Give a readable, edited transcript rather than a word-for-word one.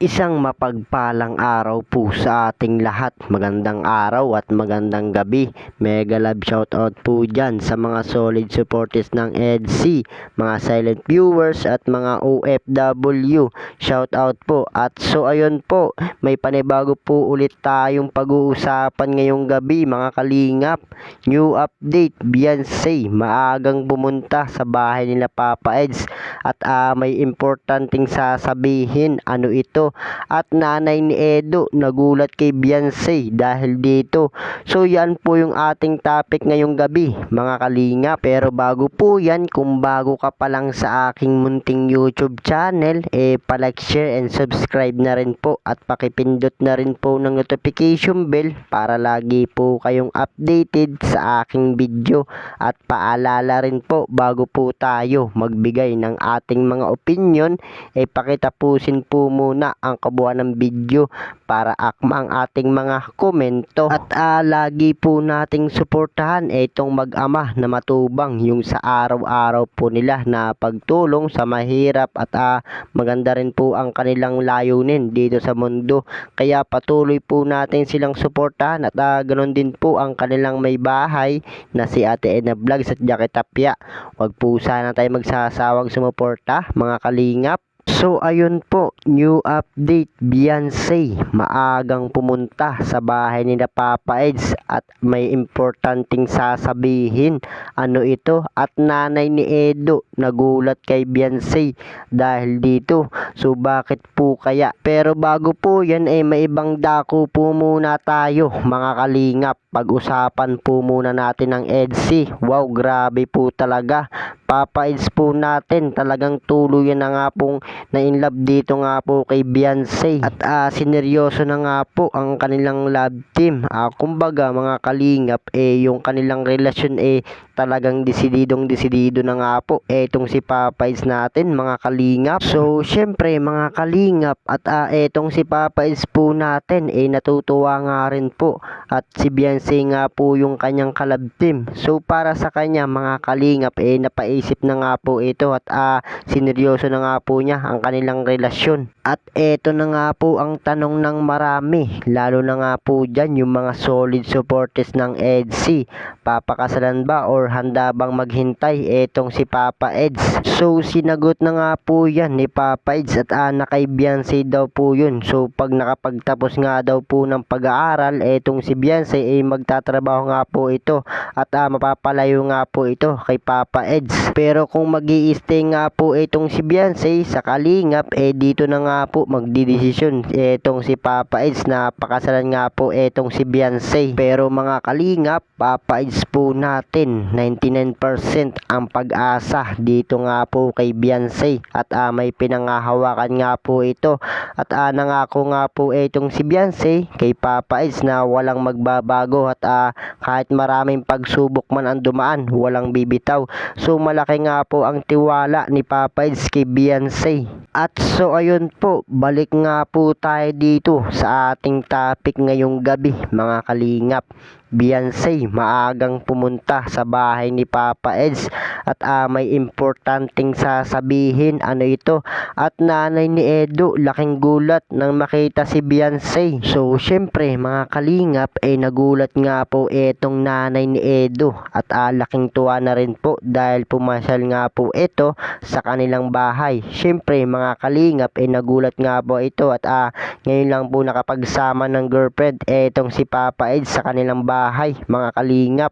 Isang mapagpalang araw po sa ating lahat. Magandang araw at magandang gabi. Mega love shoutout po dyan sa mga solid supporters ng EDC, mga silent viewers at mga OFW. Shoutout po. At so ayun po, may panibago po ulit tayong pag-uusapan ngayong gabi mga kalingap. New update, Beyonce maagang pumunta sa bahay nila Papa Eds at may importanteng sasabihin. Ano ito? At nanay ni Edo nagulat kay Beyonce dahil dito. So yan po yung ating topic ngayong gabi mga kalinga. Pero bago po yan, kung bago ka pa lang sa aking munting YouTube channel, palike, share and subscribe na rin po at pakipindot na rin po ng notification bell para lagi po kayong updated sa aking video. At paalala rin po, bago po tayo magbigay ng ating mga opinion, pakitapusin po muna ang kabuuan ng video para akma ang ating mga komento. At lagi po nating suportahan itong mag-ama na matubang, yung sa araw-araw po nila na pagtulong sa mahirap at maganda rin po ang kanilang layunin dito sa mundo. Kaya patuloy po natin silang suportahan at ganoon din po ang kanilang may bahay na si Ate Edna Vlogs at Jackie Tapia. Huwag po sana tayo magsasawang sumuporta mga kalingap. So ayun po, new update, Beyonce maagang pumunta sa bahay nila Papa Eds at may importanteng sasabihin. Ano ito? At nanay ni Edo nagulat kay Beyonce dahil dito. So bakit po kaya? Pero bago po yan, may ibang dako po muna tayo mga kalingap. Pag-usapan po muna natin ang EDC. Wow, grabe po talaga. Papa Eds po natin talagang tuluyan na nga pong na in love dito nga po kay Beyonce at sineryoso na nga po ang kanilang love team. Kumbaga mga kalingap, yung kanilang relasyon talagang desididong-desidido na nga po etong si Papa Eds natin mga kalingap. So syempre mga kalingap at etong si Papa Eds po natin natutuwa nga rin po at si Beyonce nga po yung kanyang kalab team. So para sa kanya mga kalingap, napaisip na nga po ito at sineryoso na nga po niya ang kanilang relasyon. At eto na nga po ang tanong ng marami, lalo na nga po dyan yung mga solid supporters ng EDC. Papakasalan ba or handa bang maghintay etong si Papa Eds? So sinagot na nga po yan ni Papa Eds at kay Beyonce daw po yun. So pag nakapagtapos nga daw po ng pag-aaral etong si Beyonce magtatrabaho nga po ito at mapapalayo nga po ito kay Papa Eds. Pero kung mag-i-stay nga po itong si Beyonce sa kalingap, dito na nga po magdidesisyon etong si Papa Eds na pakasalan nga po etong si Beyonce. Pero mga kalingap, Papa Eds po natin 99% ang pag-asa dito nga po kay Beyonce at may pinangahawakan nga po ito at nangako nga po etong si Beyonce kay Papa Eds na walang magbabago at kahit maraming pagsubok man ang dumaan, walang bibitaw. So malaki nga po ang tiwala ni Papa Eds kay Beyonce. At so ayun po, balik nga po tayo dito sa ating topic ngayong gabi mga kalingap. Beyonce maagang pumunta sa bahay ni Papa Eds at may importanteng sasabihin. Ano ito? At nanay ni Edo laking gulat nang makita si Beyonce. So syempre mga kalingap, nagulat nga po etong nanay ni Edo at laking tuwa na rin po dahil pumasyal nga po ito sa kanilang bahay. Syempre mga kalingap, nagulat nga po ito at ngayon lang po nakapagsama ng girlfriend etong si Papa Eds sa kanilang bahay mga kalingap.